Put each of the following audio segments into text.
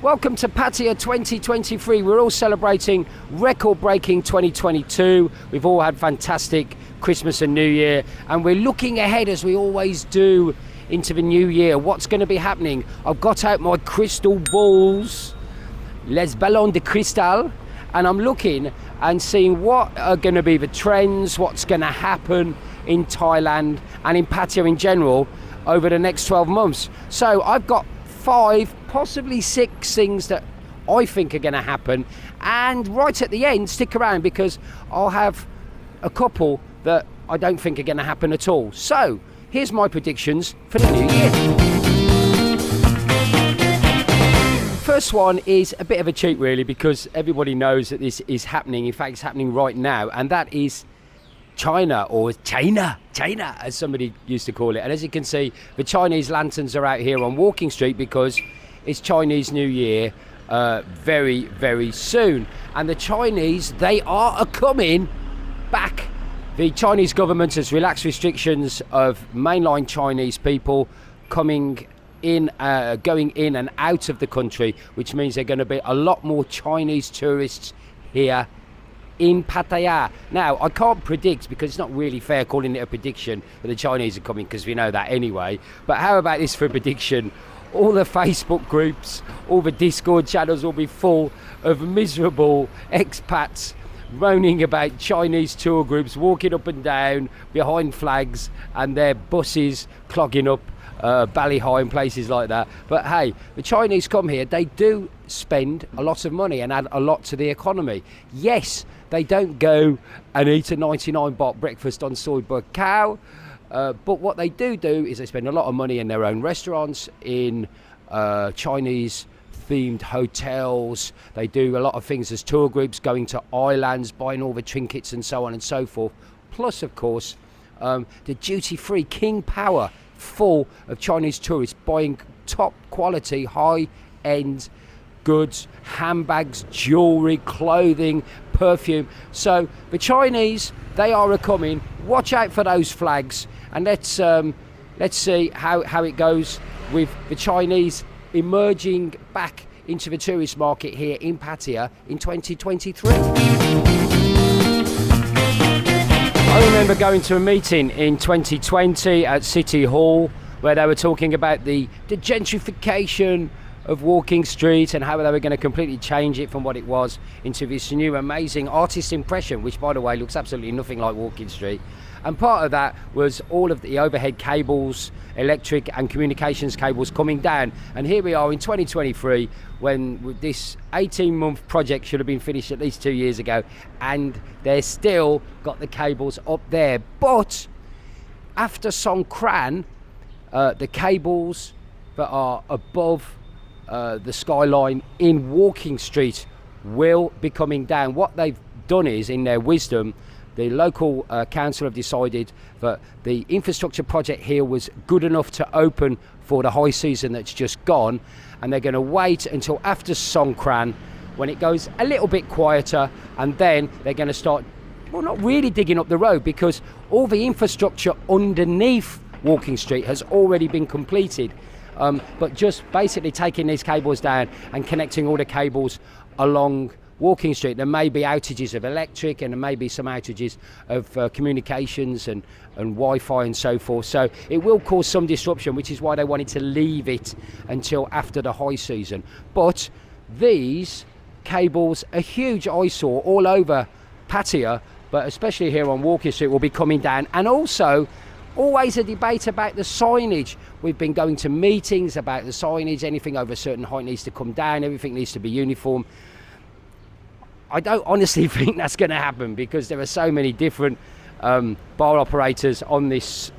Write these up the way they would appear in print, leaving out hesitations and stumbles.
Welcome to Pattaya 2023. We're all celebrating record-breaking 2022. We've all had fantastic Christmas and New Year, and we're looking ahead, as we always do, into the new year. What's going to be happening? I've got out my crystal balls, les ballons de cristal, and I'm looking and seeing what are going to be the trends, what's going to happen in Thailand and in Pattaya in general over the next 12 months. So I've got 5, possibly 6 things that I think are going to happen, and right at the end, stick around because I'll have a couple that I don't think are going to happen at all. So here's my predictions for the new year. First one is a bit of a cheat really, because everybody knows that this is happening. In fact, it's happening right now, and that is China, or China as somebody used to call it. And as you can see, the Chinese lanterns are out here on Walking Street because it's Chinese New Year very, very soon. And the Chinese, they are coming back. The Chinese government has relaxed restrictions of mainline Chinese people coming in, going in and out of the country, which means there are going to be a lot more Chinese tourists here in Pattaya. Now, I can't predict, because it's not really fair calling it a prediction that the Chinese are coming, because we know that anyway. But how about this for a prediction? All the Facebook groups, all the Discord channels will be full of miserable expats moaning about Chinese tour groups walking up and down behind flags and their buses clogging up Ballyhigh and places like that. But hey, the Chinese come here, they do spend a lot of money and add a lot to the economy. Yes, they don't go and eat a 99-baht breakfast on soy bur cow, but what they do is they spend a lot of money in their own restaurants, in Chinese themed hotels. They do a lot of things as tour groups, going to islands, buying all the trinkets and so on and so forth. Plus, of course, the duty-free King Power, full of Chinese tourists buying top quality, high-end goods, handbags, jewelry, clothing, perfume. So the Chinese, they are coming. Watch out for those flags, and let's see how it goes with the Chinese emerging back into the tourist market here in Pattaya in 2023. I remember going to a meeting in 2020 at City Hall where they were talking about the gentrification of Walking Street and how they were going to completely change it from what it was into this new amazing artist impression, which by the way looks absolutely nothing like Walking Street. And part of that was all of the overhead cables, electric and communications cables coming down. And here we are in 2023 when this 18-month project should have been finished at least 2 years ago, and they're still got the cables up there. But after Songkran, the cables that are above the skyline in Walking Street will be coming down. What they've done is, in their wisdom, the local council have decided that the infrastructure project here was good enough to open for the high season that's just gone, and they're going to wait until after Songkran when it goes a little bit quieter, and then they're going to start, well, not really digging up the road, because all the infrastructure underneath Walking Street has already been completed. But just basically taking these cables down and connecting all the cables along Walking Street. There may be outages of electric, and there may be some outages of communications and Wi-Fi and so forth. So it will cause some disruption, which is why they wanted to leave it until after the high season. But these cables, a huge eyesore all over Pattaya, but especially here on Walking Street, will be coming down. And also, always a debate about the signage. We've been going to meetings about the signage. Anything over a certain height needs to come down. Everything needs to be uniform. I don't honestly think that's going to happen, because there are so many different bar operators on this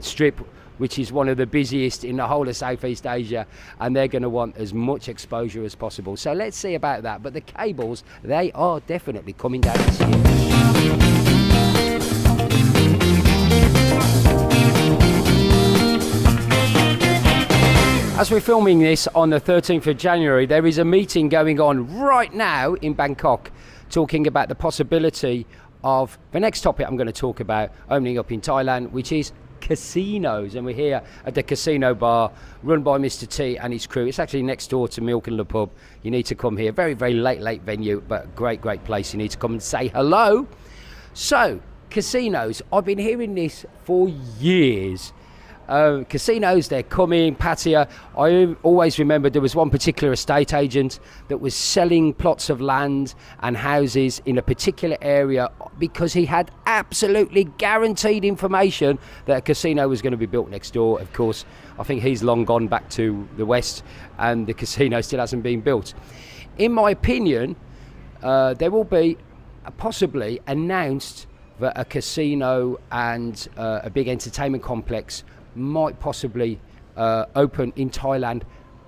strip, which is one of the busiest in the whole of Southeast Asia, and they're going to want as much exposure as possible. So let's see about that. But the cables, they are definitely coming down this year. As we're filming this on the 13th of January, there is a meeting going on right now in Bangkok talking about the possibility of the next topic I'm going to talk about opening up in Thailand, which is casinos, and we're here at the Casino Bar run by Mr. T and his crew. It's actually next door to Milk and the Pub. You need to come here. Very, very late venue, but great place. You need to come and say hello. So, casinos. I've been hearing this for years. Casinos, they're coming. Pattaya. I always remember there was one particular estate agent that was selling plots of land and houses in a particular area because he had absolutely guaranteed information that a casino was going to be built next door. Of course, I think he's long gone back to the west and the casino still hasn't been built. In my opinion, there will be possibly announced that a casino and a big entertainment complex might possibly open in Thailand,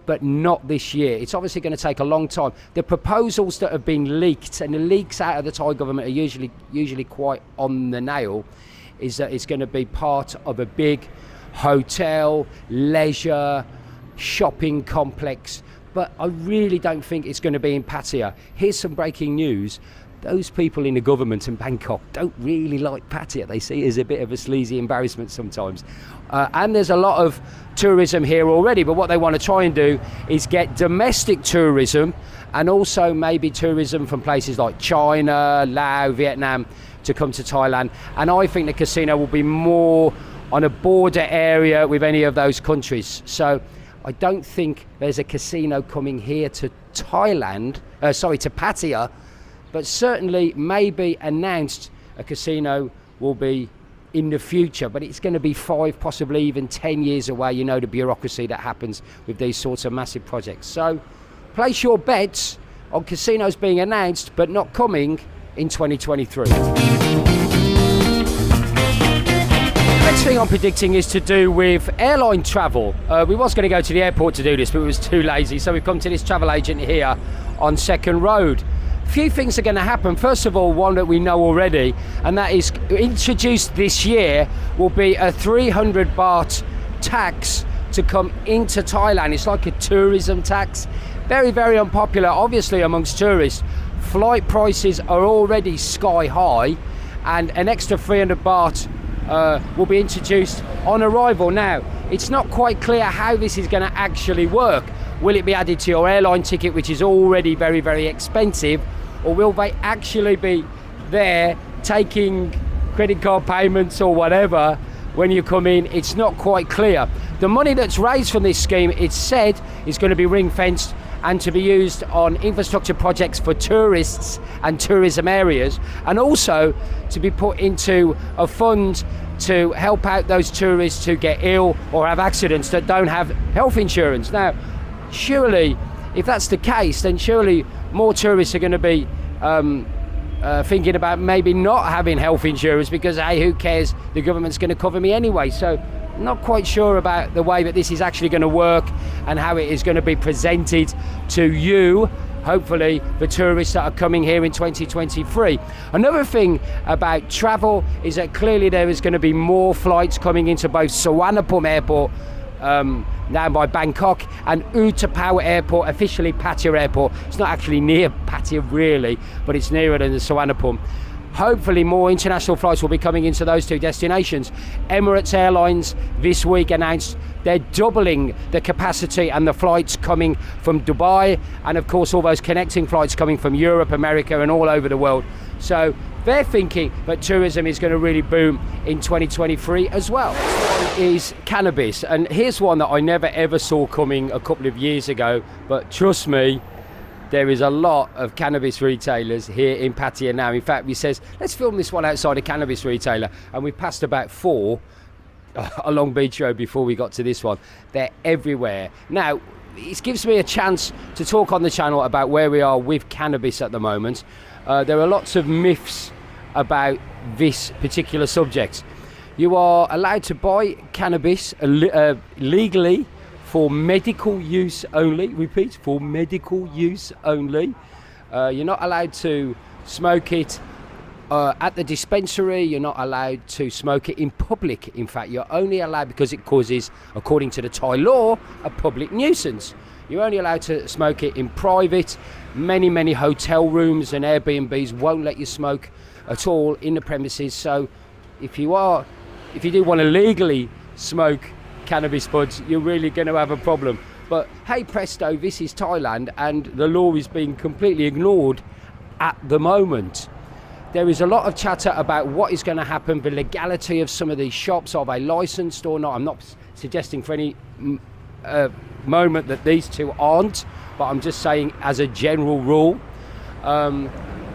but not this year. It's obviously going to take a long time. The proposals that have been leaked, and the leaks out of the Thai government are usually quite on the nail, is that it's going to be part of a big hotel, leisure, shopping complex. But I really don't think it's going to be in Pattaya. Here's some breaking news. Those people in the government in Bangkok don't really like Pattaya. They see it as a bit of a sleazy embarrassment sometimes. And there's a lot of tourism here already, but what they want to try and do is get domestic tourism and also maybe tourism from places like China, Laos, Vietnam to come to Thailand. And I think the casino will be more on a border area with any of those countries. So I don't think there's a casino coming here to Thailand, to Pattaya, but certainly maybe announced a casino will be in the future, but it's going to be 5, possibly even 10 years away. You know the bureaucracy that happens with these sorts of massive projects. So place your bets on casinos being announced but not coming in 2023. Next thing I'm predicting is to do with airline travel. We was going to go to the airport to do this, but we was too lazy, so we've come to this travel agent here on Second Road. Few things are going to happen. First of all, one that we know already, and that is introduced this year, will be a 300 baht tax to come into Thailand. It's like a tourism tax. Very, very unpopular, obviously, amongst tourists. Flight prices are already sky high, and an extra 300 baht will be introduced on arrival. Now, it's not quite clear how this is going to actually work. Will it be added to your airline ticket, which is already very, very expensive, or will they actually be there taking credit card payments or whatever when you come in? It's not quite clear. The money that's raised from this scheme, it's said, is going to be ring-fenced and to be used on infrastructure projects for tourists and tourism areas, and also to be put into a fund to help out those tourists who get ill or have accidents that don't have health insurance. Now, surely, if that's the case, then surely more tourists are going to be thinking about maybe not having health insurance because, hey, who cares? The government's going to cover me anyway. So not quite sure about the way that this is actually going to work and how it is going to be presented to you, hopefully, the tourists that are coming here in 2023. Another thing about travel is that clearly there is going to be more flights coming into both Suvarnabhumi Airport, now by Bangkok, and Utapao Airport, officially Pattaya Airport. It's not actually near Pattaya really, but it's nearer than the Suvarnabhumi. Hopefully more international flights will be coming into those two destinations. Emirates Airlines this week announced they're doubling the capacity and the flights coming from Dubai, and of course all those connecting flights coming from Europe, America and all over the world. So they're thinking that tourism is going to really boom in 2023 as well. This one is Cannabis, and here's one that I never ever saw coming a couple of years ago, but trust me, there is a lot of cannabis retailers here in Pattaya now. In fact, we says, let's film this one outside a cannabis retailer, and we passed about 4 along Beach Road before we got to this one. They're everywhere. Now, it gives me a chance to talk on the channel about where we are with cannabis at the moment. There are lots of myths about this particular subject. You are allowed to buy cannabis legally for medical use only. Repeat, for medical use only. You're not allowed to smoke it at the dispensary. You're not allowed to smoke it in public. In fact, you're only allowed because it causes, according to the Thai law, a public nuisance. You're only allowed to smoke it in private. Many hotel rooms and Airbnbs won't let you smoke at all in the premises. So if you are if you do want to legally smoke cannabis buds, you're really going to have a problem. But hey presto, this is Thailand, and the law is being completely ignored at the moment. There is a lot of chatter about what is going to happen, the legality of some of these shops. Are they licensed or not? I'm not suggesting for any moment that these two aren't, but I'm just saying as a general rule.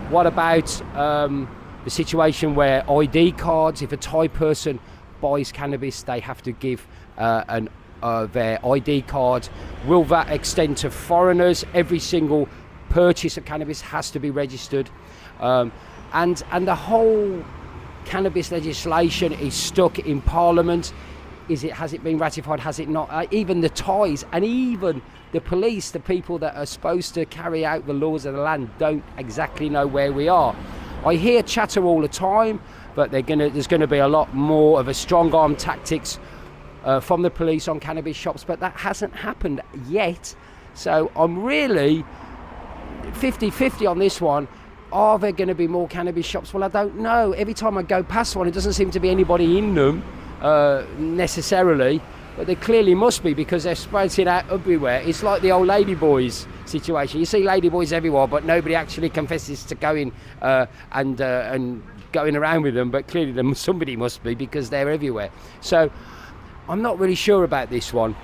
What about the situation where ID cards, if a Thai person buys cannabis, they have to give their ID card. Will that extend to foreigners? Every single purchase of cannabis has to be registered. And the whole cannabis legislation is stuck in Parliament. Has it been ratified? Has it not? Even the Thais and even the police, the people that are supposed to carry out the laws of the land, don't exactly know where we are. I hear chatter all the time, but there's going to be a lot more of a strong arm tactics from the police on cannabis shops, but that hasn't happened yet. So I'm really 50-50 on this one. Are there going to be more cannabis shops? Well, I don't know. Every time I go past one, it doesn't seem to be anybody in them necessarily, but there clearly must be, because they're spreading out everywhere. It's like the old ladyboys situation. You see ladyboys everywhere, but nobody actually confesses to going and going around with them, but clearly somebody must be, because they're everywhere. So I'm not really sure about this one.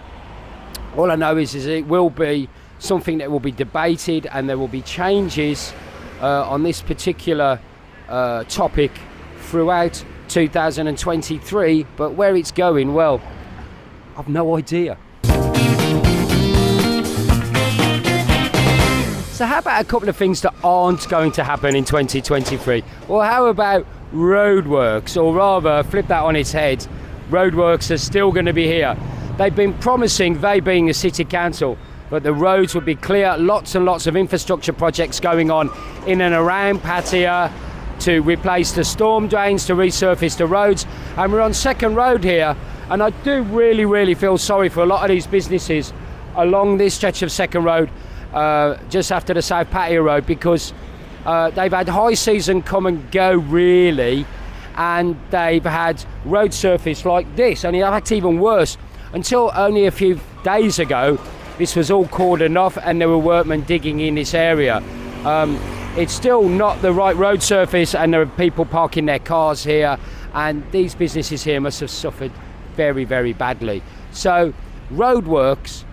All I know is it will be something that will be debated, and there will be changes on this particular topic throughout 2023, but where it's going, well, I've no idea. So how about a couple of things that aren't going to happen in 2023? Well, how about Roadworks, or rather, flip that on its head. Roadworks are still going to be here. They've been promising, they being a city council, but the roads would be clear. Lots and lots of infrastructure projects going on in and around Pattaya to replace the storm drains, to resurface the roads. And we're on Second Road here, and I do really feel sorry for a lot of these businesses along this stretch of Second Road, just after the South Pattaya Road, because they've had high season come and go really, and they've had road surface like this, and in fact even worse. Until only a few days ago, this was all cordoned off and there were workmen digging in this area. It's still not the right road surface, and there are people parking their cars here, and these businesses here must have suffered very badly. So Roadworks,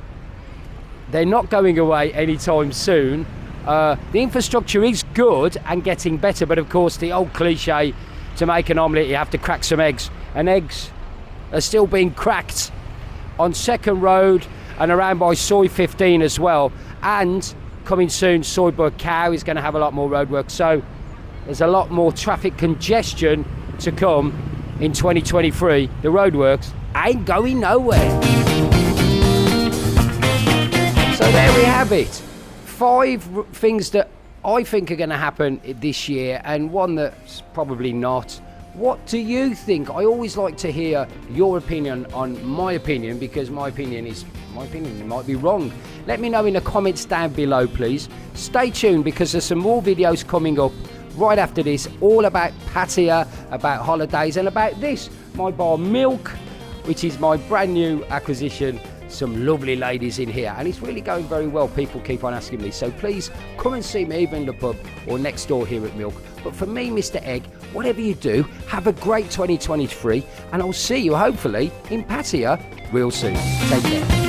they're not going away anytime soon. The infrastructure is good and getting better, but of course the old cliche, to make an omelette you have to crack some eggs, and eggs are still being cracked on Second Road and around by Soy 15 as well. And coming soon, Soyberg Cow is going to have a lot more roadwork, so there's a lot more traffic congestion to come in 2023. The roadworks ain't going nowhere. So there we have it. 5 things that I think are going to happen this year, and one that's probably not. What do you think? I always like to hear your opinion on my opinion, because my opinion is my opinion. It might be wrong. Let me know in the comments down below, please. Stay tuned, because there's some more videos coming up right after this, all about Pattaya, about holidays, and about this, my bar Milk, which is my brand new acquisition. Some lovely ladies in here, and it's really going very well. People keep on asking me, so please come and see me either in the pub or next door here at Milk. But for me, Mr. Egg, whatever you do, have a great 2023, and I'll see you hopefully in Pattaya real soon. Take care.